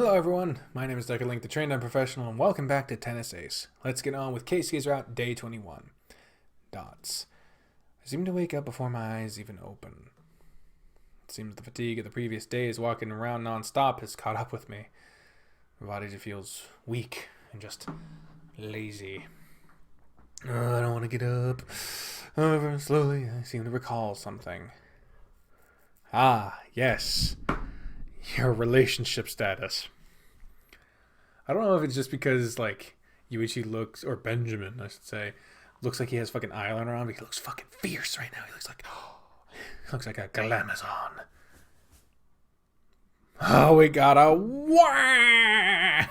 Hello everyone, my name is Link, the trained unprofessional, and welcome back to Tennis Ace. Let's get on with Keisuke's route, day 21. Dots. I seem to wake up before my eyes even open. It seems the fatigue of the previous days walking around non-stop has caught up with me. My body just feels weak and just lazy. I don't want to get up. However, slowly I seem to recall something. Ah, yes. Your relationship status. I don't know if it's just because, like, Yuichi looks, or Benjamin, I should say, looks like he has fucking eyeliner on, but he looks fucking fierce right now. He looks like a glamazon. Oh, we got a wah!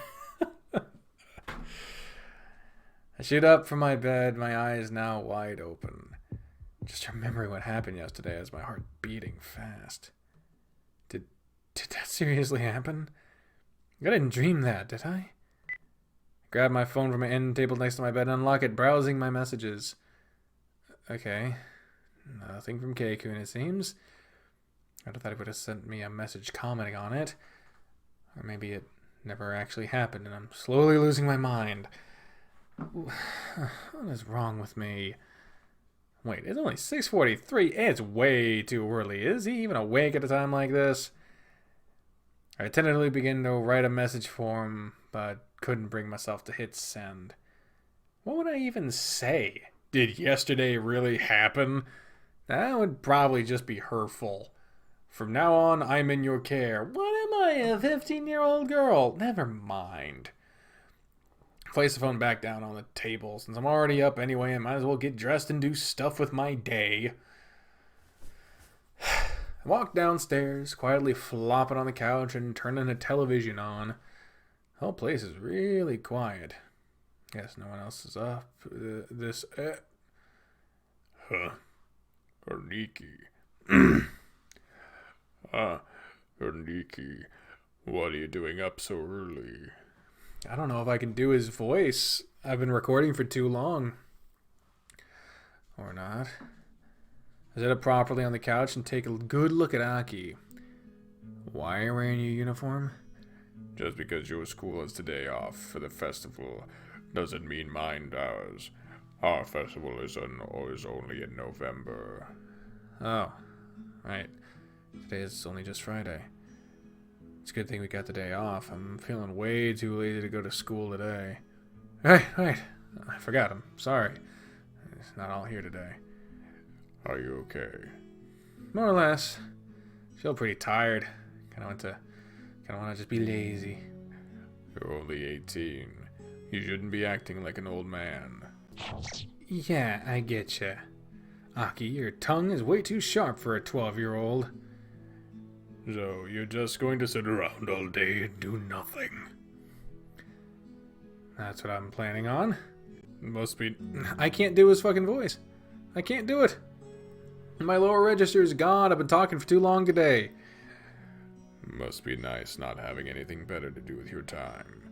I shoot up from my bed, my eyes now wide open. Just remembering what happened yesterday has my heart beating fast. Did that seriously happen? I didn't dream that, did I? Grab my phone from my end table next to my bed and unlock it, browsing my messages. Okay. Nothing from Keikun, it seems. I thought he would have sent me a message commenting on it. Or maybe it never actually happened and I'm slowly losing my mind. What is wrong with me? Wait, it's only 6:43. It's way too early. Is he even awake at a time like this? I tentatively began to write a message for him, but couldn't bring myself to hit send. What would I even say? Did yesterday really happen? That would probably just be hurtful. From now on, I'm in your care. What am I, a 15-year-old girl? Never mind. Place the phone back down on the table. Since I'm already up anyway, I might as well get dressed and do stuff with my day. I walked downstairs, quietly flopping on the couch and turning the television on. The whole place is really quiet. Guess no one else is up. Aniki. Aniki, what are you doing up so early? I don't know if I can do his voice. I've been recording for too long. Or not. I sit up properly on the couch and take a good look at Aki. Why are you wearing your uniform? Just because your school has today off for the festival doesn't mean mine does. Our festival is only in November. Oh, right. Today is only just Friday. It's a good thing we got the day off. I'm feeling way too lazy to go to school today. Right. I forgot. I'm sorry. It's not all here today. Are you okay? More or less. Feel pretty tired. Kinda want to just be lazy. You're only 18. You shouldn't be acting like an old man. Yeah, I getcha. Aki, your tongue is way too sharp for a 12-year-old. So, you're just going to sit around all day and do nothing? That's what I'm planning on. Must be... I can't do his fucking voice. I can't do it. My lower register is gone. I've been talking for too long today. Must be nice not having anything better to do with your time.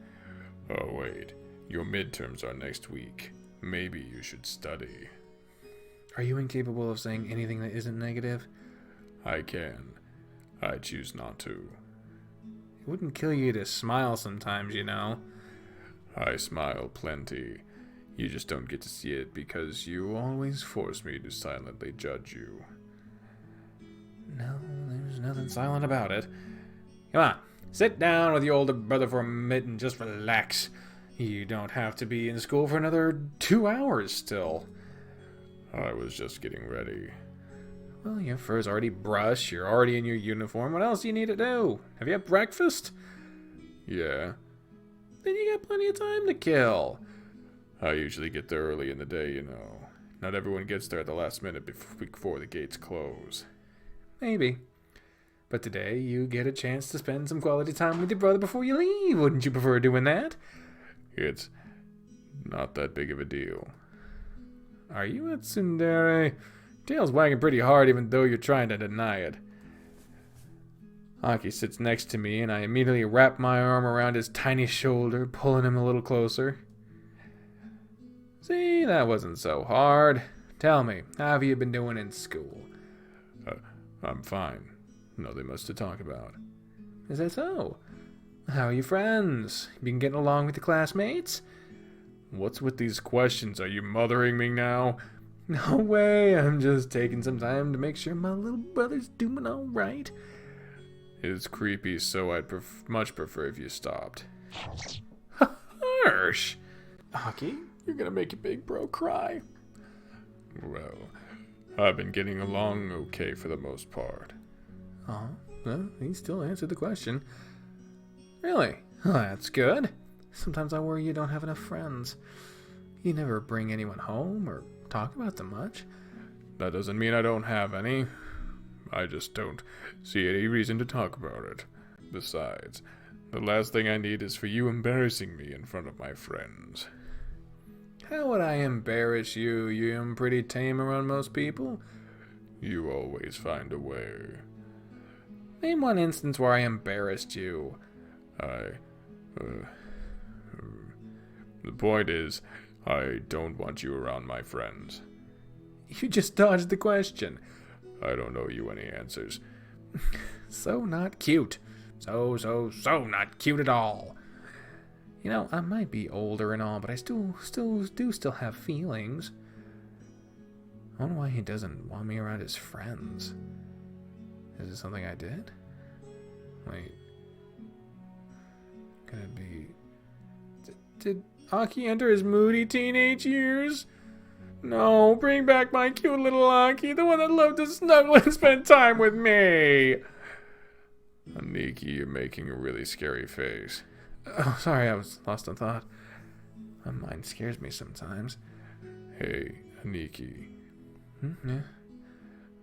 Oh wait, your midterms are next week. Maybe you should study. Are you incapable of saying anything that isn't negative? I can. I choose not to. It wouldn't kill you to smile sometimes, you know. I smile plenty. You just don't get to see it because you always force me to silently judge you. No, there's nothing silent about it. Come on, sit down with your older brother for a minute and just relax. You don't have to be in school for another 2 hours still. I was just getting ready. Well, your fur's already brushed, you're already in your uniform. What else do you need to do? Have you had breakfast? Yeah. Then you got plenty of time to kill. I usually get there early in the day, you know. Not everyone gets there at the last minute before the gates close. Maybe. But today, you get a chance to spend some quality time with your brother before you leave. Wouldn't you prefer doing that? It's not that big of a deal. Are you a tsundere? Tail's wagging pretty hard even though you're trying to deny it. Aki sits next to me and I immediately wrap my arm around his tiny shoulder, pulling him a little closer. See, that wasn't so hard. Tell me, how have you been doing in school? I'm fine. Nothing much to talk about. Is that so? How are your friends? You been getting along with your classmates? What's with these questions? Are you mothering me now? No way, I'm just taking some time to make sure my little brother's doing alright. It's creepy, so I'd much prefer if you stopped. Harsh! Aki, you're gonna make your big bro cry. Well, I've been getting along okay for the most part. Oh, well, he still answered the question. Really? Oh, that's good. Sometimes I worry you don't have enough friends. You never bring anyone home or talk about them much. That doesn't mean I don't have any. I just don't see any reason to talk about it. Besides, the last thing I need is for you embarrassing me in front of my friends. How would I embarrass you? You're pretty tame around most people. You always find a way. Name one instance where I embarrassed you. The point is, I don't want you around my friends. You just dodged the question. I don't owe you any answers. So not cute. So not cute at all. You know, I might be older and all, but I still have feelings. I wonder why he doesn't want me around his friends. Is it something I did? Wait. Could it be... Did Aki enter his moody teenage years? No, bring back my cute little Aki, the one that loved to snuggle and spend time with me. Aniki, you're making a really scary face. Oh, sorry, I was lost in thought. My mind scares me sometimes. Hey, Aniki. Yeah?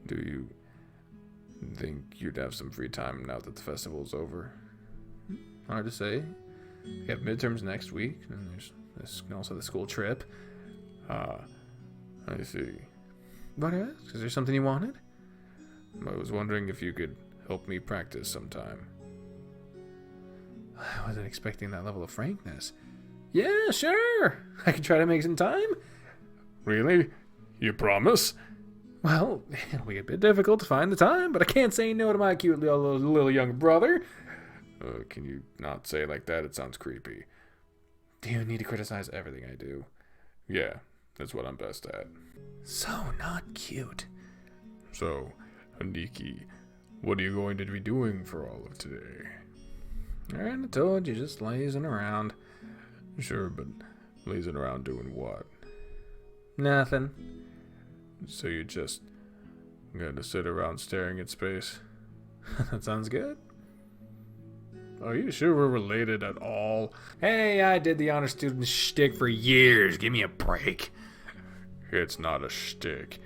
Do you think you'd have some free time now that the festival's over? Hard to say. We have midterms next week, and there's also the school trip. I see. What is? Is there something you wanted? I was wondering if you could help me practice sometime. I wasn't expecting that level of frankness. Yeah, sure. I can try to make some time. Really? You promise? Well, it'll be a bit difficult to find the time, but I can't say no to my cute little young brother. Can you not say it like that? It sounds creepy. Do you need to criticize everything I do? Yeah, that's what I'm best at. So not cute. So, Aniki, what are you going to be doing for all of today? I told you, just lazing around. Sure, but lazing around doing what? Nothing. So you just gonna sit around staring at space? That sounds good. Are you sure we're related at all? Hey, I did the honor student shtick for years. Give me a break. It's not a shtick.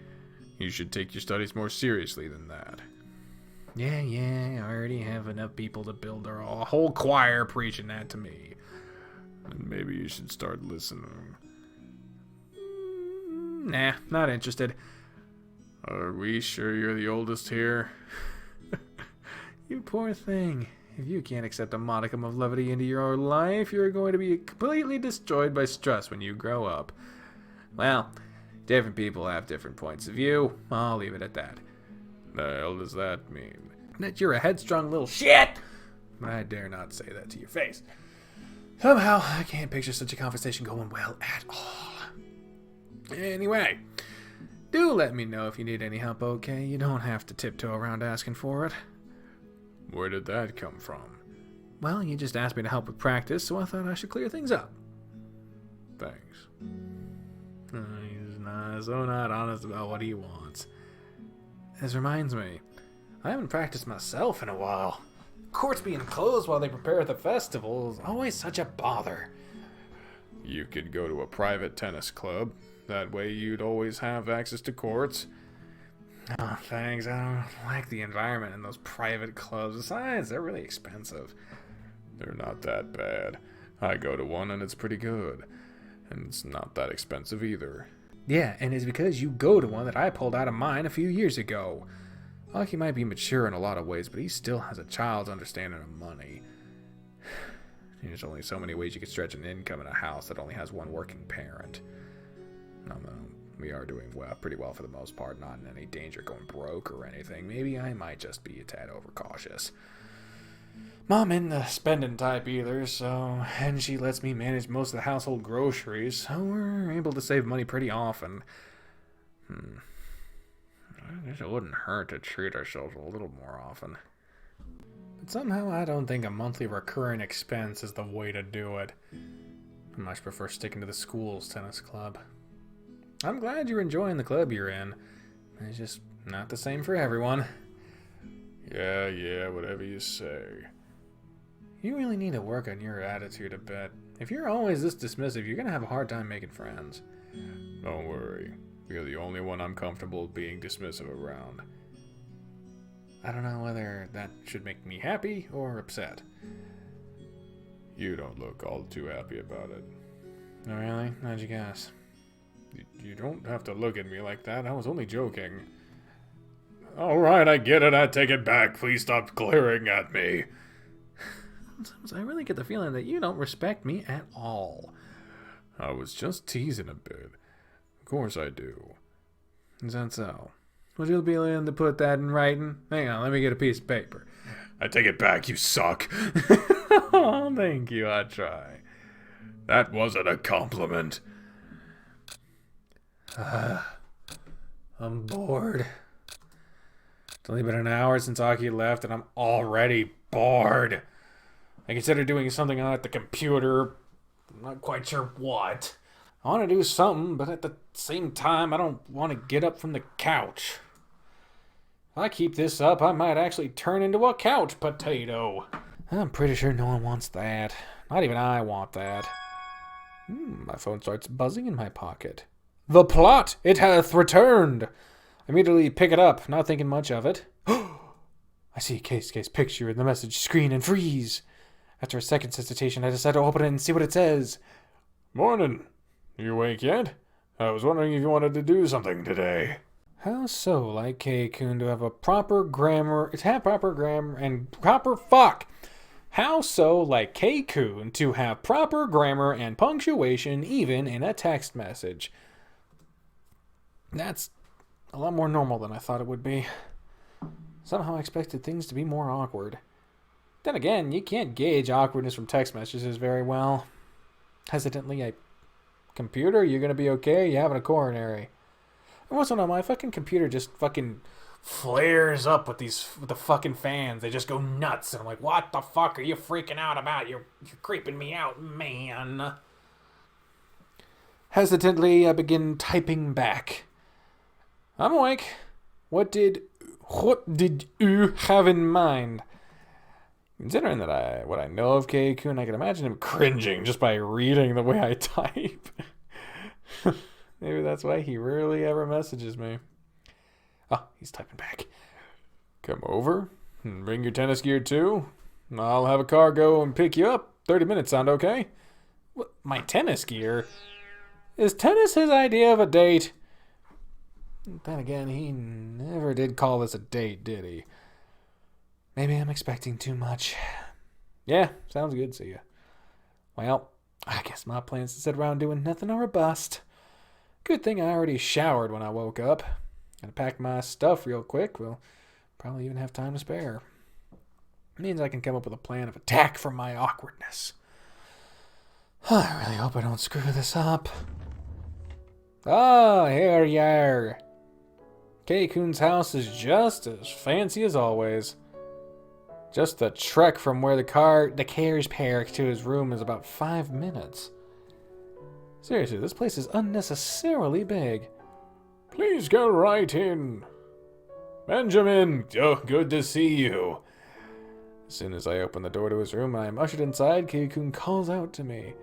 You should take your studies more seriously than that. Yeah, I already have enough people to build a whole choir preaching that to me. And maybe you should start listening. Nah, not interested. Are we sure you're the oldest here? You poor thing. If you can't accept a modicum of levity into your life, you're going to be completely destroyed by stress when you grow up. Well, different people have different points of view. I'll leave it at that. The hell does that mean? That you're a headstrong little shit! But I dare not say that to your face. Somehow, I can't picture such a conversation going well at all. Anyway, do let me know if you need any help, okay? You don't have to tiptoe around asking for it. Where did that come from? Well, you just asked me to help with practice, so I thought I should clear things up. Thanks. He's not honest about what he wants. This reminds me, I haven't practiced myself in a while. Courts being closed while they prepare the festival is always such a bother. You could go to a private tennis club. That way you'd always have access to courts. Oh, thanks. I don't like the environment in those private clubs. Besides, they're really expensive. They're not that bad. I go to one and it's pretty good. And it's not that expensive either. Yeah, and it's because you go to one that I pulled out of mine a few years ago. Aki might be mature in a lot of ways, but he still has a child's understanding of money. There's only so many ways you can stretch an income in a house that only has one working parent. We are doing pretty well for the most part, not in any danger going broke or anything. Maybe I might just be a tad overcautious. Mom isn't the spending type either, and she lets me manage most of the household groceries, so we're able to save money pretty often. It wouldn't hurt to treat ourselves a little more often. But somehow I don't think a monthly recurring expense is the way to do it. I much prefer sticking to the school's tennis club. I'm glad you're enjoying the club you're in. It's just not the same for everyone. Yeah, whatever you say. You really need to work on your attitude a bit. If you're always this dismissive, you're going to have a hard time making friends. Don't worry. You're the only one I'm comfortable being dismissive around. I don't know whether that should make me happy or upset. You don't look all too happy about it. Oh, really? How'd you guess? You don't have to look at me like that. I was only joking. Alright, I get it. I take it back. Please stop glaring at me. Sometimes I really get the feeling that you don't respect me at all. I was just teasing a bit. Of course I do. Is that so? Would you be willing to put that in writing? Hang on, let me get a piece of paper. I take it back, you suck. Oh, thank you, I try. That wasn't a compliment. I'm bored. It's only been an hour since Aki left, and I'm already bored. I consider doing something on at the computer. I'm not quite sure what. I want to do something, but at the same time, I don't want to get up from the couch. If I keep this up, I might actually turn into a couch potato. I'm pretty sure no one wants that. Not even I want that. My phone starts buzzing in my pocket. The plot! It hath returned! I immediately pick it up, not thinking much of it. I see Keisuke's picture in the message screen and freeze. After a second's hesitation, I decide to open it and see what it says. Morning. You awake yet? I was wondering if you wanted to do something today. How so like K-kun to have a proper grammar... Fuck! How so like K-kun to have proper grammar and punctuation even in a text message? That's a lot more normal than I thought it would be. Somehow I expected things to be more awkward. Then again, you can't gauge awkwardness from text messages very well. Hesitantly, computer, you're gonna be okay? You having a coronary? And what's going on? My fucking computer just fucking flares up with the fucking fans. They just go nuts. And I'm like, what the fuck are you freaking out about? You're creeping me out, man. Hesitantly, I begin typing back. I'm awake. What did you have in mind? Considering that what I know of K-kun, I can imagine him cringing just by reading the way I type. Maybe that's why he rarely ever messages me. Oh, he's typing back. Come over and bring your tennis gear too. I'll have a car go and pick you up. 30 minutes sound okay? What, my tennis gear? Is tennis his idea of a date? Then again, he never did call this a date, did he? Maybe I'm expecting too much. Yeah, sounds good, see ya. Well, I guess my plan's to sit around doing nothing or a bust. Good thing I already showered when I woke up. Gotta pack my stuff real quick. We'll probably even have time to spare. It means I can come up with a plan of attack for my awkwardness. I really hope I don't screw this up. Oh, here you are. K-kun's house is just as fancy as always. Just the trek from where the carriage park to his room is about 5 minutes. Seriously, this place is unnecessarily big. Please go right in. Benjamin, oh, good to see you. As soon as I open the door to his room and I am ushered inside, K-kun calls out to me.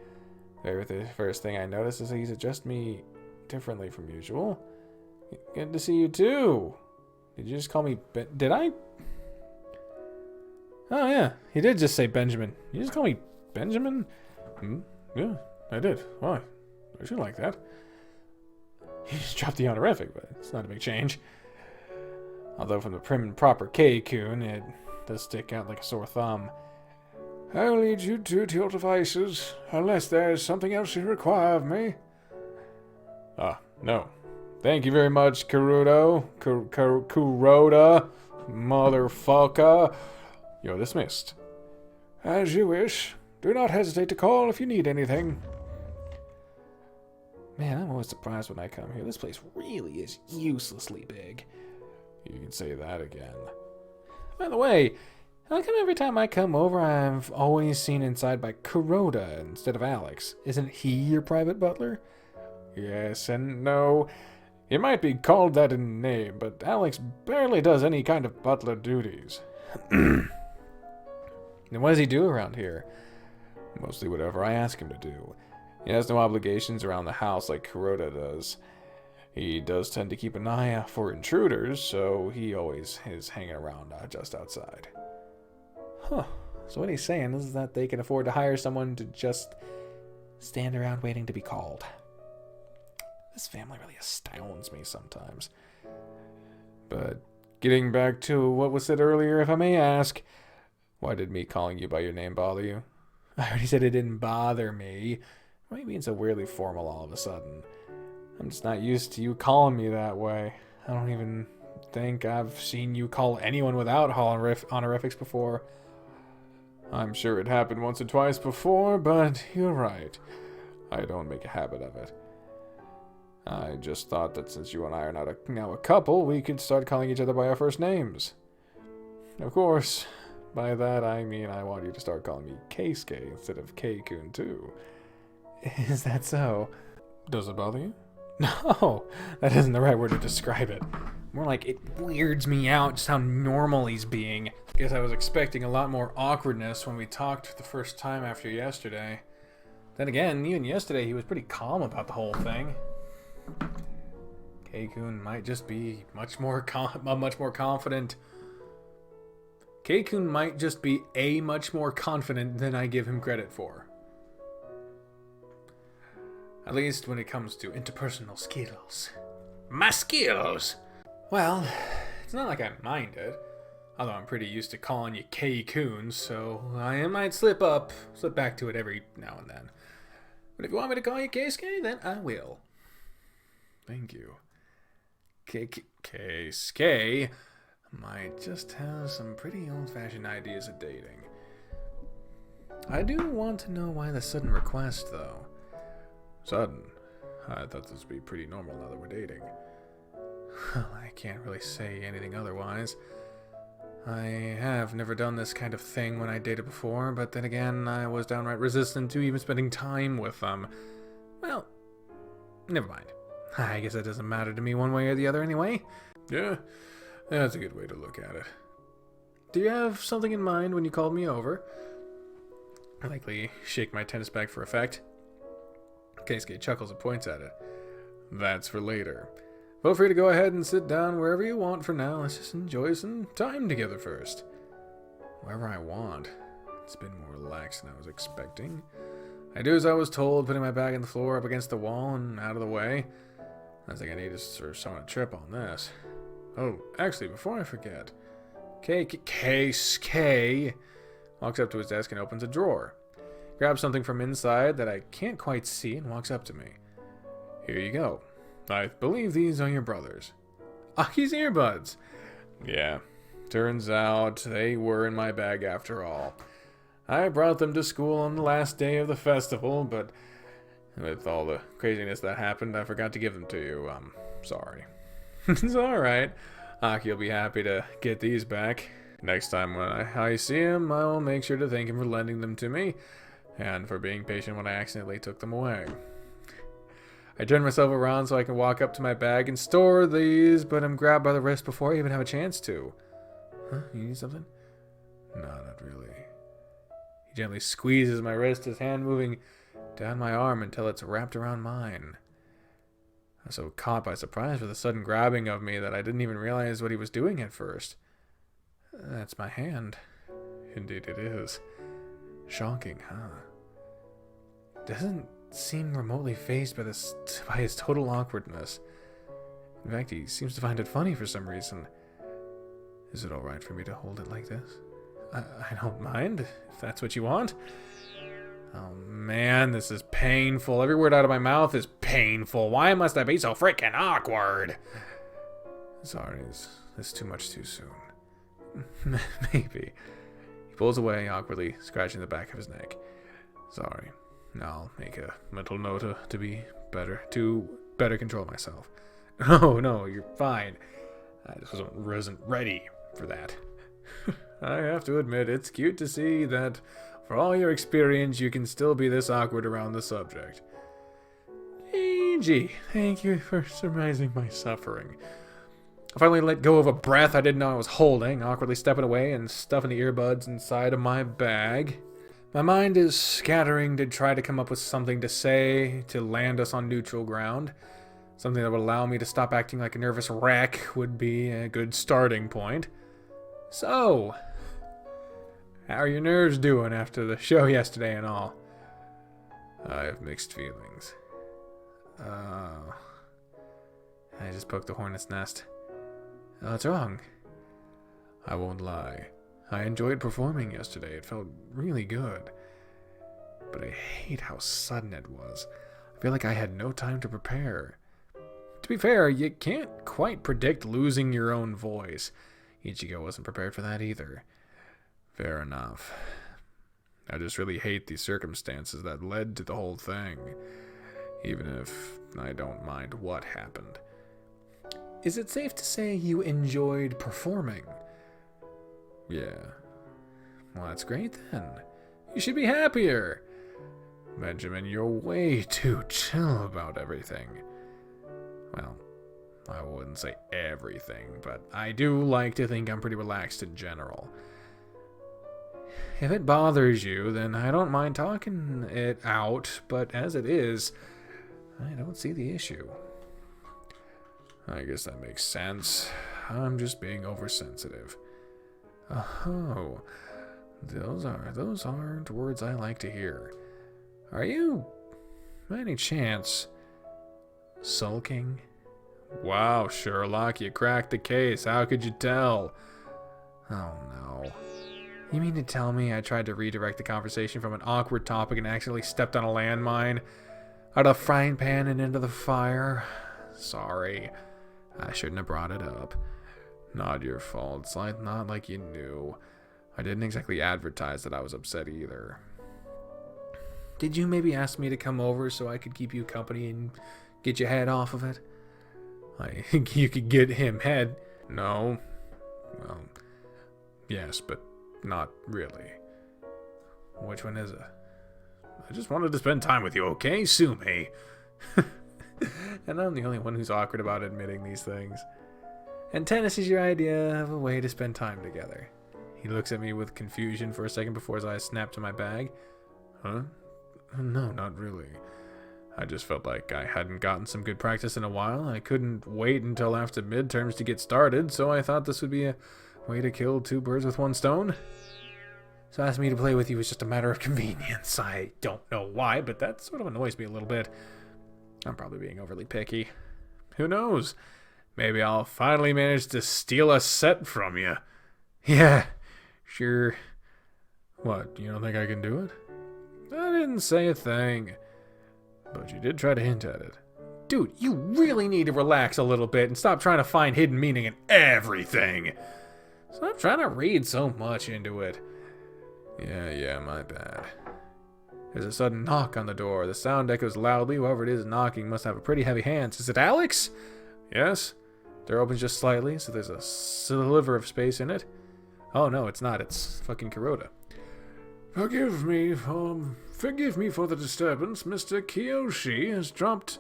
The first thing I notice is he's addressed me differently from usual. Good to see you too. Did you just call me Did I? Oh yeah, he did just say Benjamin. You just call me Benjamin? Yeah, I did. Why? I should like that. He just dropped the honorific, but it's not a big change. Although from the prim and proper K-kun, it does stick out like a sore thumb. I'll lead you to your devices, unless there's something else you require of me. No. Thank you very much, Kuroda. Motherfucker. You're dismissed. As you wish. Do not hesitate to call if you need anything. Man, I'm always surprised when I come here. This place really is uselessly big. You can say that again. By the way, how come every time I come over, I've always seen inside by Kuroda instead of Alex? Isn't he your private butler? Yes and no. It might be called that in name, but Alex barely does any kind of butler duties. Then what does he do around here? Mostly whatever I ask him to do. He has no obligations around the house like Kuroda does. He does tend to keep an eye out for intruders, so he always is hanging around just outside. Huh. So what he's saying is that they can afford to hire someone to just stand around waiting to be called. This family really astounds me sometimes. But getting back to what was said earlier, if I may ask, why did me calling you by your name bother you? I already said it didn't bother me. Why are you being so weirdly formal all of a sudden? I'm just not used to you calling me that way. I don't even think I've seen you call anyone without honorifics before. I'm sure it happened once or twice before, but you're right. I don't make a habit of it. I just thought that since you and I are now a couple, we could start calling each other by our first names. Of course, by that I mean I want you to start calling me Keisuke instead of K-kun too. Is that so? Does it bother you? No, that isn't the right word to describe it. More like it weirds me out just how normal he's being. I guess I was expecting a lot more awkwardness when we talked the first time after yesterday. Then again, even yesterday he was pretty calm about the whole thing. K-kun might just be much more confident. K-kun might just be much more confident than I give him credit for. At least when it comes to interpersonal skills. My skills! Well, it's not like I mind it. Although I'm pretty used to calling you K-kun, so I might slip back to it every now and then. But if you want me to call you Keisuke, then I will. Thank you. Keisuke might just have some pretty old-fashioned ideas of dating. I do want to know why the sudden request, though. Sudden? I thought this would be pretty normal now that we're dating. Well, I can't really say anything otherwise. I have never done this kind of thing when I dated before, but then again, I was downright resistant to even spending time with them. Well, never mind. I guess it doesn't matter to me one way or the other anyway. Yeah, that's a good way to look at it. Do you have something in mind when you called me over? I likely shake my tennis bag for effect. Keisuke chuckles and points at it. That's for later. Feel free to go ahead and sit down wherever you want for now. Let's just enjoy some time together first. Wherever I want. It's been more relaxed than I was expecting. I do as I was told, putting my bag on the floor up against the wall and out of the way. I think I need to serve someone a trip on this. Oh, actually, before I forget, Keisuke walks up to his desk and opens a drawer. Grabs something from inside that I can't quite see and walks up to me. Here you go. I believe these are your brothers. Aki's earbuds. Yeah, turns out they were in my bag after all. I brought them to school on the last day of the festival, but with all the craziness that happened, I forgot to give them to you. Sorry. It's alright. Aki will be happy to get these back. Next time when I see him, I will make sure to thank him for lending them to me, and for being patient when I accidentally took them away. I turn myself around so I can walk up to my bag and store these, but I'm grabbed by the wrist before I even have a chance to. Huh? You need something? No, not really. He gently squeezes my wrist, his hand moving down my arm until it's wrapped around mine. I was so caught by surprise with the sudden grabbing of me that I didn't even realize what he was doing at first. That's my hand. Indeed it is. Shocking, huh? Doesn't seem remotely fazed by his total awkwardness. In fact, he seems to find it funny for some reason. Is it alright for me to hold it like this? I don't mind, if that's what you want. Oh man, this is painful. Every word out of my mouth is painful. Why must I be so freaking awkward? Sorry, is this too much too soon? Maybe. He He pulls away, awkwardly scratching the back of his neck. Sorry. I'll make a mental note to better control myself. No, you're fine. I just wasn't ready for that. I have to admit, it's cute to see that for all your experience, you can still be this awkward around the subject. Gee, thank you for surmising my suffering. I finally let go of a breath I didn't know I was holding, awkwardly stepping away and stuffing the earbuds inside of my bag. My mind is scattering to try to come up with something to say to land us on neutral ground. Something that would allow me to stop acting like a nervous wreck would be a good starting point. So, how are your nerves doing after the show yesterday and all? I have mixed feelings. I just poked the hornet's nest. What's wrong? I won't lie. I enjoyed performing yesterday. It felt really good. But I hate how sudden it was. I feel like I had no time to prepare. To be fair, you can't quite predict losing your own voice. Ichigo wasn't prepared for that either. Fair enough. I just really hate the circumstances that led to the whole thing. Even if I don't mind what happened. Is it safe to say you enjoyed performing? Yeah. Well, that's great then. You should be happier. Benjamin, you're way too chill about everything. Well, I wouldn't say everything, but I do like to think I'm pretty relaxed in general. If it bothers you, then I don't mind talking it out, but as it is, I don't see the issue. I guess that makes sense. I'm just being oversensitive. Oh, those aren't words I like to hear. Are you, by any chance, sulking? Wow, Sherlock, you cracked the case. How could you tell? Oh no. You mean to tell me I tried to redirect the conversation from an awkward topic and accidentally stepped on a landmine? Out of the frying pan and into the fire? Sorry. I shouldn't have brought it up. Not your fault. It's not like you knew. I didn't exactly advertise that I was upset either. Did you maybe ask me to come over so I could keep you company and get your head off of it? I think you could get him head. No. Well, yes, but not really. Which one is it? I just wanted to spend time with you, okay? Sue me. And I'm the only one who's awkward about admitting these things. And tennis is your idea of a way to spend time together. He looks at me with confusion for a second before his eyes snap to my bag. Huh? No, not really. I just felt like I hadn't gotten some good practice in a while. I couldn't wait until after midterms to get started, so I thought this would be a way to kill two birds with one stone. So asking me to play with you is just a matter of convenience. I don't know why, but that sort of annoys me a little bit. I'm probably being overly picky. Who knows? Maybe I'll finally manage to steal a set from you. Yeah, sure. What, you don't think I can do it? I didn't say a thing. But you did try to hint at it. Dude, you really need to relax a little bit and stop trying to find hidden meaning in everything. Stop trying to read so much into it. Yeah, my bad. There's a sudden knock on the door. The sound echoes loudly. Whoever it is knocking must have a pretty heavy hand. Is it Alex? Yes. Door opens just slightly, so there's a sliver of space in it. Oh no, it's not. It's fucking Kuroda. Forgive me for the disturbance. Master Kiyoshi has dropped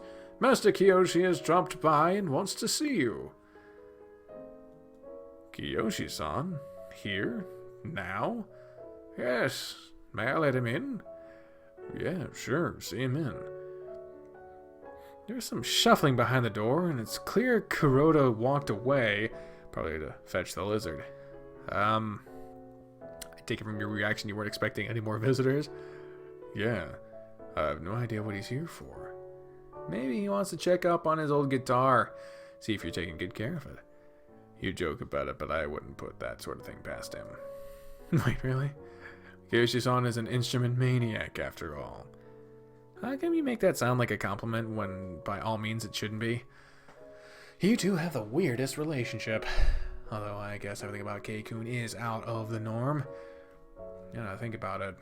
by and wants to see you. Kiyoshi-san? Here? Now? Yes. May I let him in? Yeah, sure. See him in. There's some shuffling behind the door, and it's clear Kuroda walked away, probably to fetch the lizard. I take it from your reaction you weren't expecting any more visitors? Yeah. I have no idea what he's here for. Maybe he wants to check up on his old guitar, see if you're taking good care of it. You joke about it, but I wouldn't put that sort of thing past him. Wait, really? Kiyoshi-san is an instrument maniac, after all. How come you make that sound like a compliment when, by all means, it shouldn't be? You two have the weirdest relationship. Although I guess everything about Keikun is out of the norm. You know, think about it.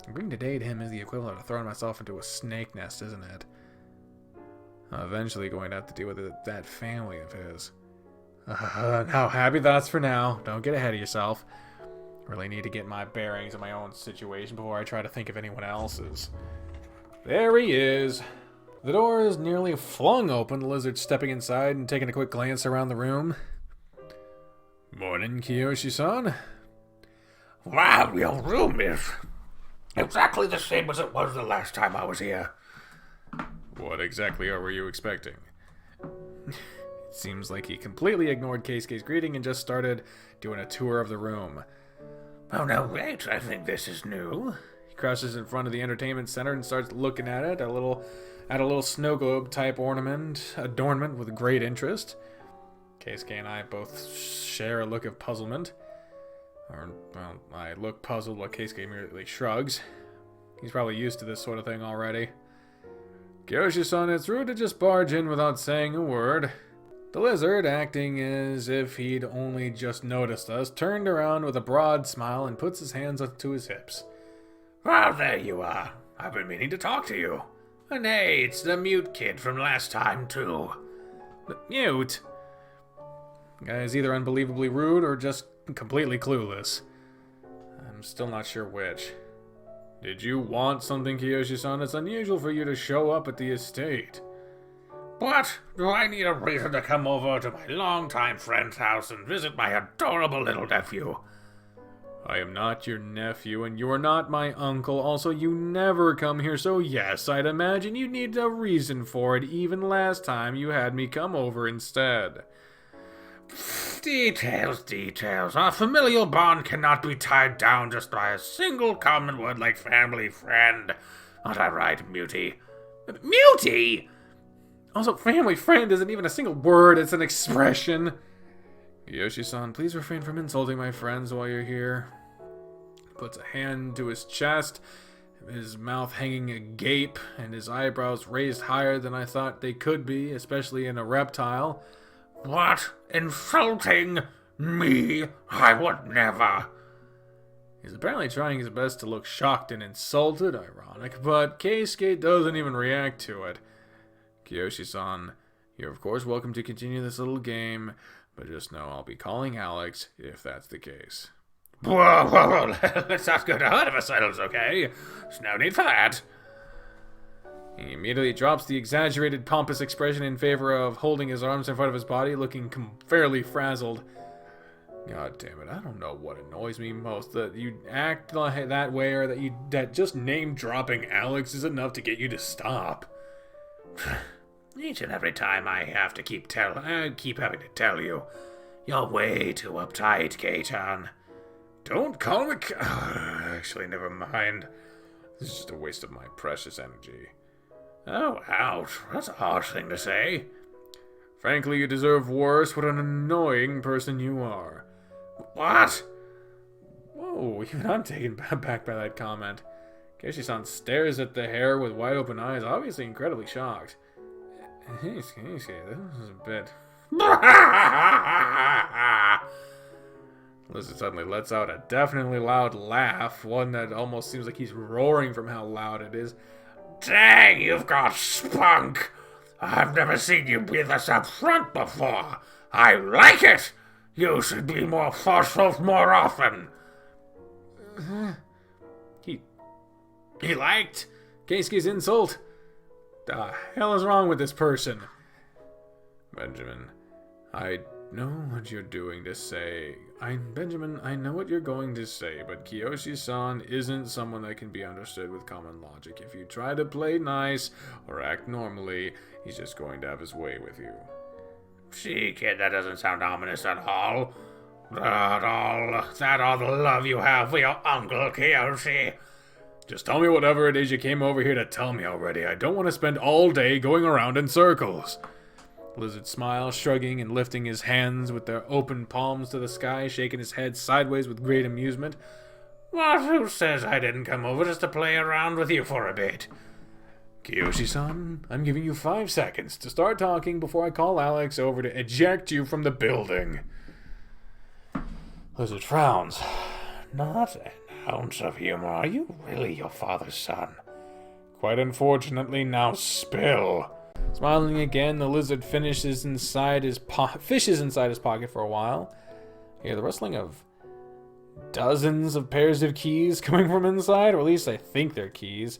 Agreeing to date him is the equivalent of throwing myself into a snake nest, isn't it? I'm eventually going to have to deal with that family of his. Now, happy thoughts for now. Don't get ahead of yourself. Really need to get my bearings in my own situation before I try to think of anyone else's. There he is. The door is nearly flung open, the lizard stepping inside and taking a quick glance around the room. Morning, Kiyoshi-san. Wow, your room is exactly the same as it was the last time I was here. What exactly were you expecting? It seems like he completely ignored Keisuke's greeting and just started doing a tour of the room. Oh, no, wait, I think this is new. He crosses in front of the entertainment center and starts looking at it, a little snow globe type adornment with great interest. Keisuke and I both share a look of puzzlement. Well, I look puzzled while Keisuke immediately shrugs. He's probably used to this sort of thing already. Kiyoshi-san, it's rude to just barge in without saying a word. The lizard, acting as if he'd only just noticed us, turned around with a broad smile and puts his hands up to his hips. Well, there you are. I've been meaning to talk to you. And hey, it's the mute kid from last time, too. The mute? The guy is either unbelievably rude or just completely clueless. I'm still not sure which. Did you want something, Kiyoshi-san? It's unusual for you to show up at the estate. What? Do I need a reason to come over to my longtime friend's house and visit my adorable little nephew? I am not your nephew, and you're not my uncle. Also, you never come here, so yes, I'd imagine you need a reason for it, even last time you had me come over instead. Details. Our familial bond cannot be tied down just by a single common word like family friend. Aren't I right, Mutie? Mutie? Also, family friend isn't even a single word, it's an expression. Kiyoshi-san, please refrain from insulting my friends while you're here. He puts a hand to his chest, his mouth hanging agape, and his eyebrows raised higher than I thought they could be, especially in a reptile. What? Insulting me? I would never. He's apparently trying his best to look shocked and insulted, ironic, but Keisuke doesn't even react to it. Kiyoshi-san, you're of course welcome to continue this little game, but just know I'll be calling Alex if that's the case. Whoa, let's not go ahead of ourselves, okay? There's no need for that. He immediately drops the exaggerated, pompous expression in favor of holding his arms in front of his body, looking fairly frazzled. God damn it, I don't know what annoys me most. That you act like that way, or that just name-dropping Alex is enough to get you to stop. Each and every time I have to keep having to tell you. You're way too uptight, K-chan. Don't call me actually, never mind. This is just a waste of my precious energy. Oh, ouch. That's a harsh thing to say. Frankly, you deserve worse. What an annoying person you are. What? Whoa, even I'm taken back by that comment. Keisuke-san stares at the hair with wide open eyes, obviously incredibly shocked. This is a bit... Lizard suddenly lets out a definitely loud laugh, one that almost seems like he's roaring from how loud it is. Dang, you've got spunk! I've never seen you be this upfront before. I like it! You should be more forceful more often. He liked Keisuke's insult. The hell is wrong with this person? Benjamin, I know what you're doing to say. Benjamin, I know what you're going to say, but Kiyoshi-san isn't someone that can be understood with common logic. If you try to play nice or act normally, he's just going to have his way with you. Gee, kid, that doesn't sound ominous at all. That all the love you have for your Uncle Kiyoshi. Just tell me whatever it is you came over here to tell me already. I don't want to spend all day going around in circles. Lizard smiles, shrugging and lifting his hands with their open palms to the sky, shaking his head sideways with great amusement. What? Who says I didn't come over just to play around with you for a bit? Kiyoshi-san, I'm giving you 5 seconds to start talking before I call Alex over to eject you from the building. Lizard frowns. Not an ounce of humor. Are you really your father's son? Quite unfortunately, now spill. Smiling again, the lizard fishes inside his pocket for a while. You hear the rustling of dozens of pairs of keys coming from inside, or at least I think they're keys.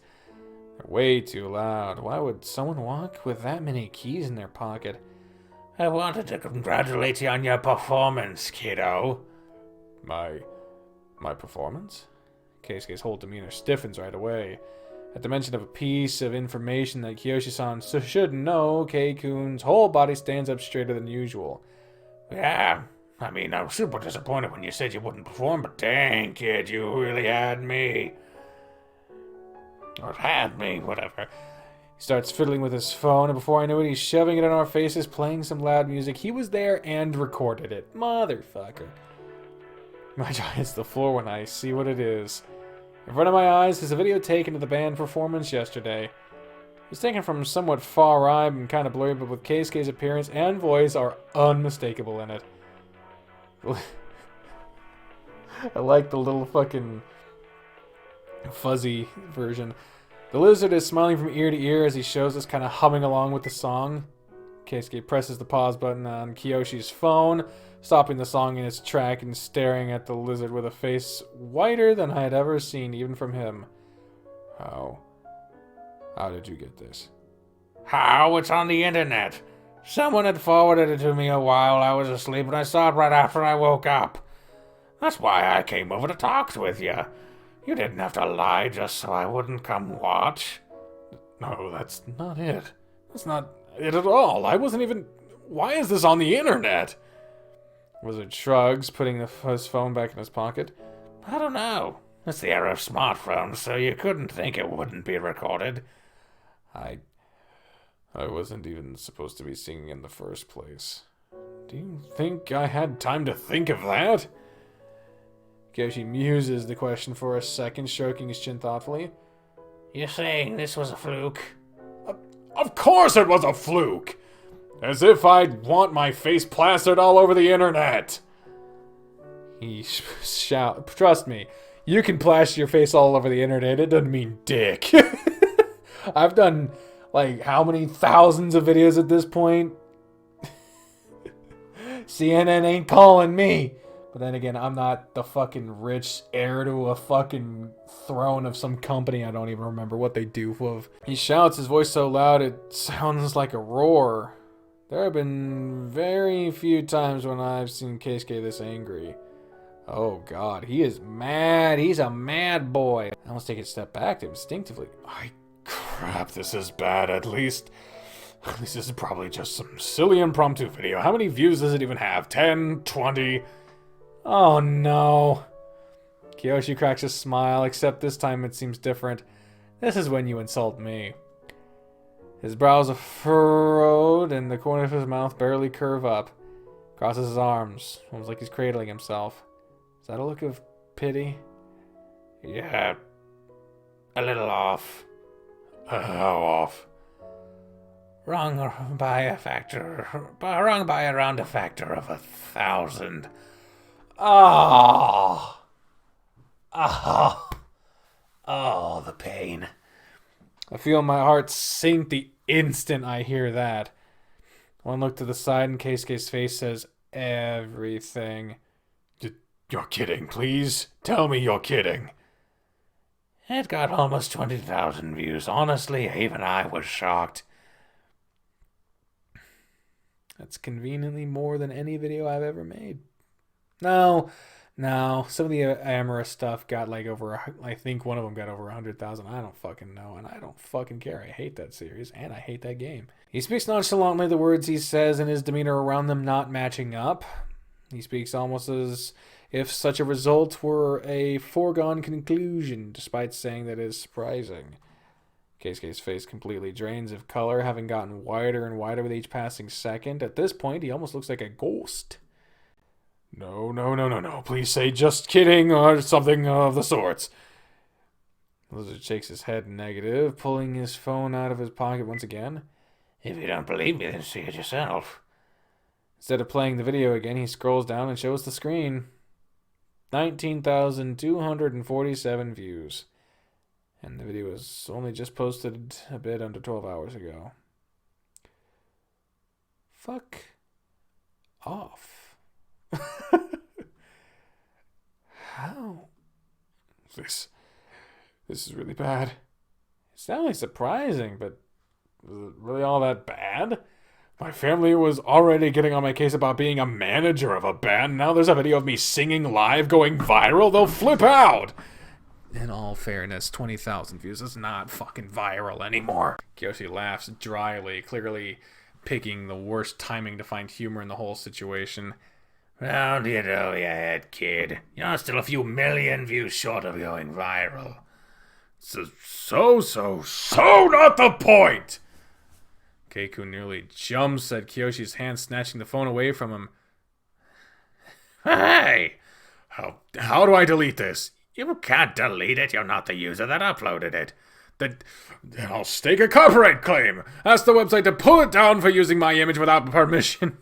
They're way too loud. Why would someone walk with that many keys in their pocket? I wanted to congratulate you on your performance, kiddo. My performance? Keisuke's whole demeanor stiffens right away. At the mention of a piece of information that Kiyoshi-san should know, Kei-kun's whole body stands up straighter than usual. Yeah, I mean, I was super disappointed when you said you wouldn't perform, but dang, kid, you really had me. Or had me, whatever. He starts fiddling with his phone, and before I knew it, he's shoving it in our faces, playing some loud music. He was there and recorded it. Motherfucker. My jaw hits the floor when I see what it is. In front of my eyes is a video taken of the band performance yesterday. It's taken from somewhat far eyed and kind of blurry, but with Keisuke's appearance and voice are unmistakable in it. I like the little fucking fuzzy version. The lizard is smiling from ear to ear as he shows us, kind of humming along with the song. Keisuke presses the pause button on Kiyoshi's phone, stopping the song in its track and staring at the lizard with a face whiter than I had ever seen, even from him. How did you get this? How? It's on the internet. Someone had forwarded it to me a while I was asleep, and I saw it right after I woke up. That's why I came over to talk with you. You didn't have to lie just so I wouldn't come watch. No, that's not it. That's not it at all. I wasn't even... Why is this on the internet? Wizard shrugs, putting his phone back in his pocket. I don't know. It's the era of smartphones, so you couldn't think it wouldn't be recorded. I wasn't even supposed to be singing in the first place. Do you think I had time to think of that? Kyoshi muses the question for a second, stroking his chin thoughtfully. You're saying this was a fluke? Of course it was a fluke! As if I'd want my face plastered all over the internet! He shouts, trust me, you can plaster your face all over the internet, it doesn't mean dick. I've done, like, how many thousands of videos at this point? CNN ain't calling me. But then again, I'm not the fucking rich heir to a fucking throne of some company I don't even remember what they do of. He shouts, his voice so loud it sounds like a roar. There have been very few times when I've seen Keisuke this angry. Oh god, he is mad. He's a mad boy. I almost take a step back instinctively. Crap, this is bad. At least this is probably just some silly impromptu video. How many views does it even have? 10? 20? Oh no. Kiyoshi cracks a smile, except this time it seems different. This is when you insult me. His brows are furrowed and the corners of his mouth barely curve up. Crosses his arms, almost like he's cradling himself. Is that a look of pity? Yeah, a little off. How off? Wrong by around a factor of 1,000. Oh, The pain. I feel my heart sink the instant I hear that. One look to the side and Keisuke's face says everything. You're kidding, please? Tell me you're kidding. It got almost 20,000 views. Honestly, even I was shocked. That's conveniently more than any video I've ever made. No. Some of the Amorous stuff got like over, I think one of them got over 100,000. I don't fucking know, and I don't fucking care. I hate that series, and I hate that game. He speaks nonchalantly, the words he says and his demeanor around them not matching up. He speaks almost as if such a result were a foregone conclusion, despite saying that it is surprising. Keisuke's face completely drains of color, having gotten wider and wider with each passing second. At this point, he almost looks like a ghost. No. Please say just kidding or something of the sorts. The lizard shakes his head negative, pulling his phone out of his pocket once again. If you don't believe me, then see it yourself. Instead of playing the video again, he scrolls down and shows the screen. 19,247 views. And the video was only just posted a bit under 12 hours ago. Fuck off. How? This is really bad. It's not only surprising, but was it really all that bad? My family was already getting on my case about being a manager of a band. Now there's a video of me singing live going viral. They'll flip out. In all fairness, 20,000 views is not fucking viral anymore. Keisuke laughs dryly, clearly picking the worst timing to find humor in the whole situation. Well, you know your head, kid. You're still a few million views short of going viral. So not the point! Keiko nearly jumps at Kiyoshi's hand, snatching the phone away from him. Hey! How do I delete this? You can't delete it. You're not the user that uploaded it. Then I'll stake a copyright claim. Ask the website to pull it down for using my image without permission.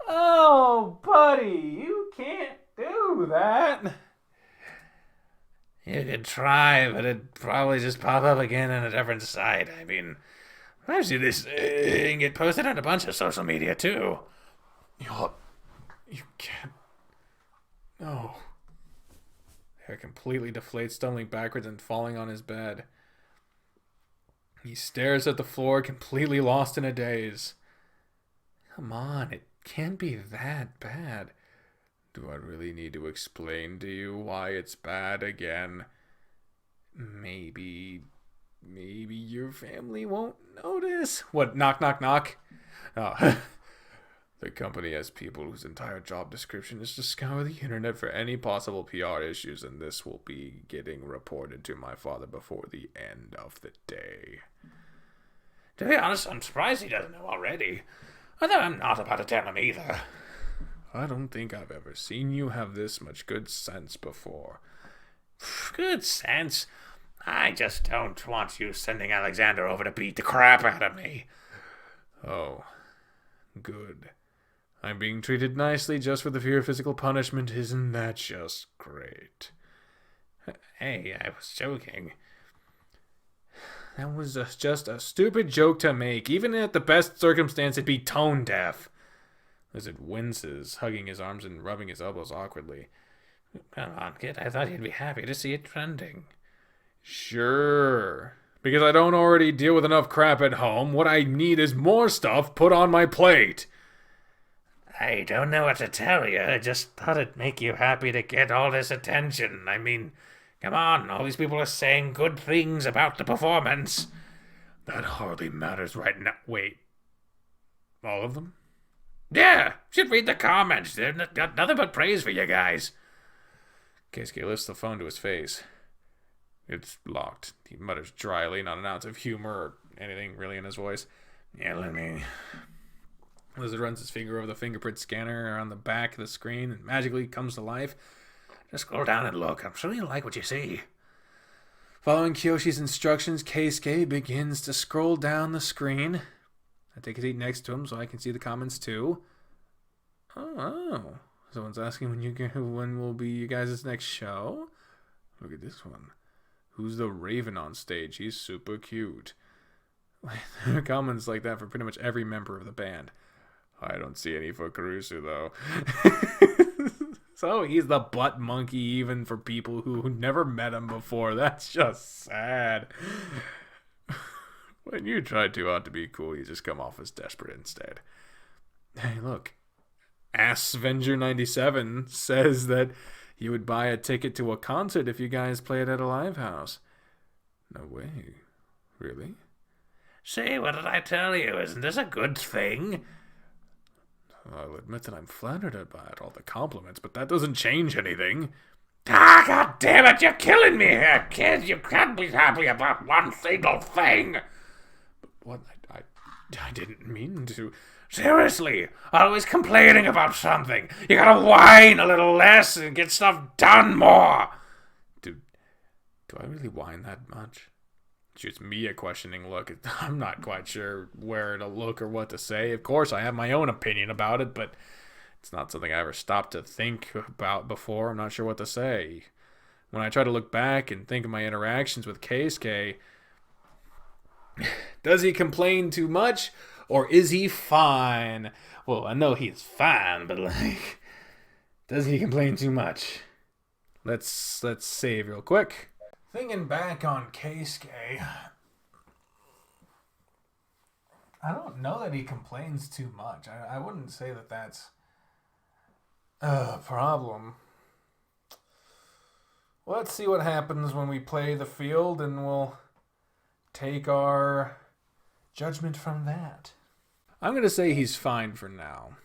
Oh, buddy, you can't do that. You could try, but it'd probably just pop up again on a different site. I mean, I've seen this thing get posted on a bunch of social media, too. You can't. No. Hair completely deflates, stumbling backwards and falling on his bed. He stares at the floor, completely lost in a daze. Come on, it can't be that bad. Do I really need to explain to you why it's bad again? Maybe your family won't notice. What, knock, knock, knock? Oh. The company has people whose entire job description is to scour the internet for any possible PR issues, and this will be getting reported to my father before the end of the day. To be honest, I'm surprised he doesn't know already. Although I'm not about to tell him either. I don't think I've ever seen you have this much good sense before. Good sense? I just don't want you sending Alexander over to beat the crap out of me. Oh, good. I'm being treated nicely just for the fear of physical punishment. Isn't that just great? Hey, I was joking. That was just a stupid joke to make. Even at the best circumstance, it'd be tone deaf. Lizard winces, hugging his arms and rubbing his elbows awkwardly. Come on, kid. I thought you'd be happy to see it trending. Sure. Because I don't already deal with enough crap at home. What I need is more stuff put on my plate. I don't know what to tell you. I just thought it'd make you happy to get all this attention. I mean, come on, all these people are saying good things about the performance. That hardly matters right now. Wait. All of them? Yeah, you should read the comments. They've got nothing but praise for you guys. Keisuke lifts the phone to his face. It's locked. He mutters dryly, not an ounce of humor or anything really in his voice. Yeah, let me... Lizard runs his finger over the fingerprint scanner on the back of the screen and magically comes to life. Just scroll down and look. I'm sure you'll like what you see. Following Kiyoshi's instructions, Keisuke begins to scroll down the screen. I take a seat next to him so I can see the comments too. Oh. Someone's asking when will be you guys' next show? Look at this one. Who's the Raven on stage? He's super cute. There are comments like that for pretty much every member of the band. I don't see any for Caruso, though. So he's the butt monkey even for people who never met him before. That's just sad. When you try too hard to be cool, you just come off as desperate instead. Hey, look. Assvenger97 says that he would buy a ticket to a concert if you guys played at a live house. No way. Really? See, what did I tell you? Isn't this a good thing? I'll admit that I'm flattered by all the compliments, but that doesn't change anything. Ah, God damn it, you're killing me here, kid. You can't be happy about one single thing. What? I didn't mean to. Seriously, always complaining about something. You gotta whine a little less and get stuff done more. Do I really whine that much? Shoots me a questioning look. I'm not quite sure where to look or what to say. Of course, I have my own opinion about it, but It's not something I ever stopped to think about before. I'm not sure what to say. When I try to look back and think of my interactions with Keisuke, does he complain too much, or is he fine? Well, I know he's fine, but like, does he complain too much? Let's save real quick. Thinking back on Keisuke, I don't know that he complains too much. I wouldn't say that that's a problem. Let's see what happens when we play the field, and we'll take our judgment from that. I'm going to say he's fine for now.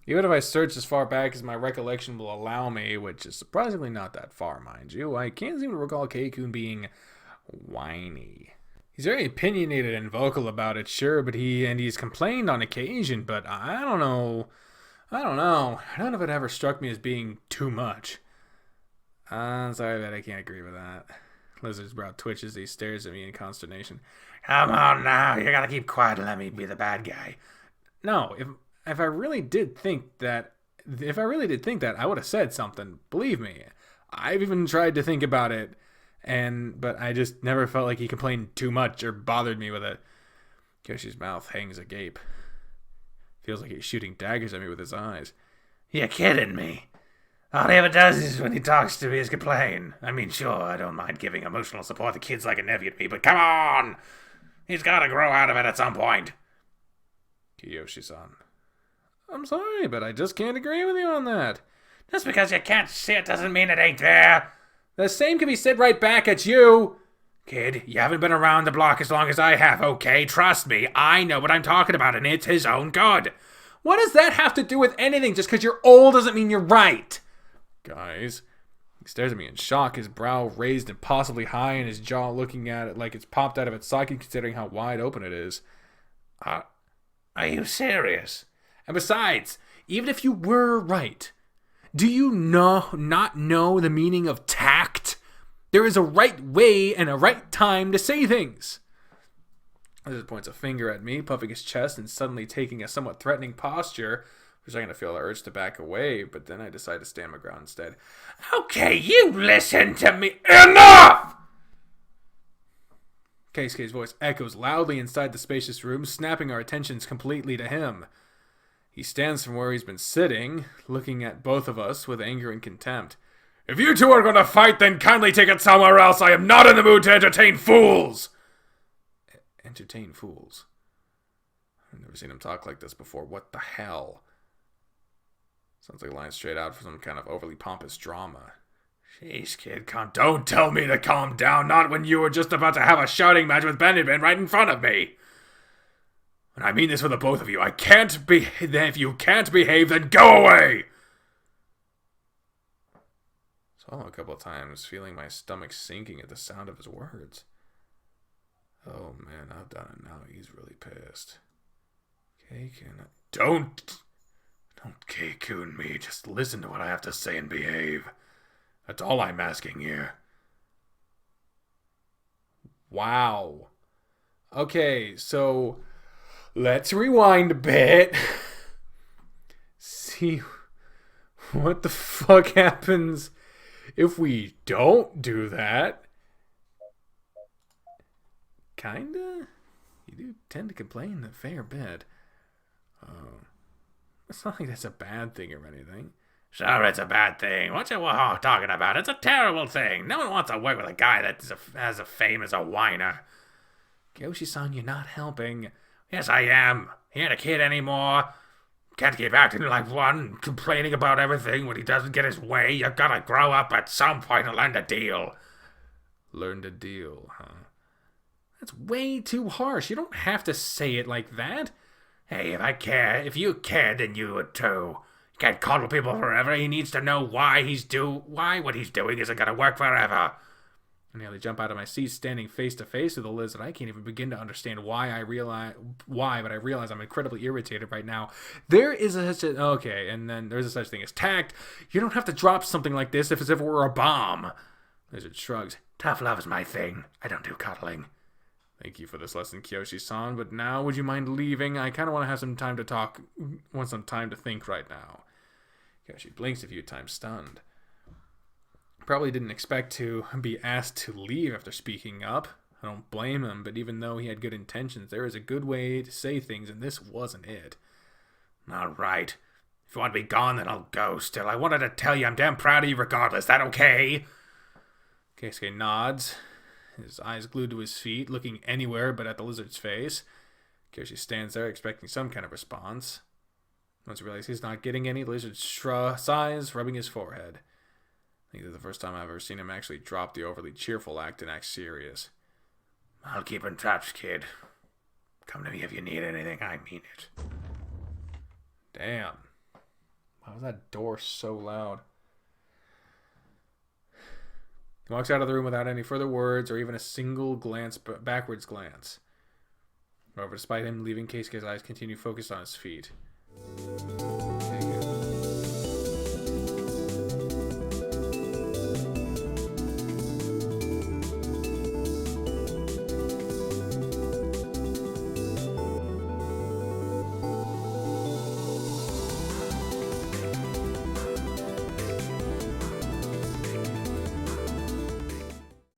Even if I search as far back as my recollection will allow me, which is surprisingly not that far, mind you, I can't seem to recall Keikun being whiny. He's very opinionated and vocal about it, sure, but he's complained on occasion, but I don't know. None of it ever struck me as being too much. I'm sorry that I can't agree with that. Lizard's brow twitches. He stares at me in consternation. Come on now, you gotta keep quiet and let me be the bad guy. No, if I really did think that, I would have said something. Believe me, I've even tried to think about it, but I just never felt like he complained too much or bothered me with it. Koshi's mouth hangs agape. Feels like he's shooting daggers at me with his eyes. You're kidding me. All he ever does is when he talks to me is complain. I mean, sure, I don't mind giving emotional support. The kid's like a nephew to me, but come on! He's gotta grow out of it at some point. Kiyoshi-san. I'm sorry, but I just can't agree with you on that. Just because you can't see it doesn't mean it ain't there. The same can be said right back at you. Kid, you haven't been around the block as long as I have, okay? Trust me, I know what I'm talking about, and it's his own good. What does that have to do with anything? Just because you're old doesn't mean you're right. Guys, he stares at me in shock, his brow raised impossibly high and his jaw looking at it like it's popped out of its socket considering how wide open it is. Are you serious? And besides, even if you were right, do you not know the meaning of tact? There is a right way and a right time to say things. Lizard points a finger at me, puffing his chest and suddenly taking a somewhat threatening posture. For a second I feel the urge to back away, but then I decide to stand my ground instead. Okay, you listen to me. Enough! Keisuke's voice echoes loudly inside the spacious room, snapping our attentions completely to him. He stands from where he's been sitting, looking at both of us with anger and contempt. If you two are going to fight, then kindly take it somewhere else. I am not in the mood to entertain fools. Entertain fools? I've never seen him talk like this before. What the hell? Sounds like a line straight out from some kind of overly pompous drama. Jeez, kid, don't tell me to calm down, not when you were just about to have a shouting match with Benjamin right in front of me. And I mean this for the both of you. If you can't behave, then go away! Swallow a couple of times, feeling my stomach sinking at the sound of his words. Oh man, I've done it now. He's really pissed. Keikun. Don't Keikun me. Just listen to what I have to say and behave. That's all I'm asking here. Wow. Okay, so let's rewind a bit. See what the fuck happens if we don't do that. Kinda. You do tend to complain a fair bit. It's not like that's a bad thing or anything. Sure, it's a bad thing. What you talking about? It's a terrible thing. No one wants to work with a guy that has a fame as a whiner. Kyoshi-san, you're not helping. Yes, I am. He ain't a kid anymore. Can't keep acting like one, complaining about everything when he doesn't get his way. You gotta grow up at some point and learn to deal. Learn to deal, huh? That's way too harsh. You don't have to say it like that. Hey, if you cared, then you would too. You can't coddle people forever. He needs to know why what he's doing isn't gonna work forever. I nearly jump out of my seat, standing face to face with a lizard. I can't even begin to understand why, but I realize I'm incredibly irritated right now. There's a such thing as tact. You don't have to drop something like this as if it were a bomb. Lizard shrugs. Tough love is my thing. I don't do coddling. Thank you for this lesson, Kyoshi-san, but now would you mind leaving? I kind of want to have some time to talk, want some time to think right now. Kyoshi blinks a few times, stunned. Probably didn't expect to be asked to leave after speaking up. I don't blame him, but even though he had good intentions, there is a good way to say things, and this wasn't it. All right. If you want to be gone, then I'll go. Still, I wanted to tell you I'm damn proud of you regardless. That okay? Keisuke nods, his eyes glued to his feet, looking anywhere but at the lizard's face. Kyoshi stands there expecting some kind of response. Once he realizes he's not getting any, the lizard sighs, rubbing his forehead. I think this is the first time I've ever seen him actually drop the overly cheerful act and act serious. I'll keep in touch, kid. Come to me if you need anything. I mean it. Damn. Why was that door so loud? He walks out of the room without any further words or even a single backwards glance. However, despite him leaving, Keisuke's eyes continue focused on his feet.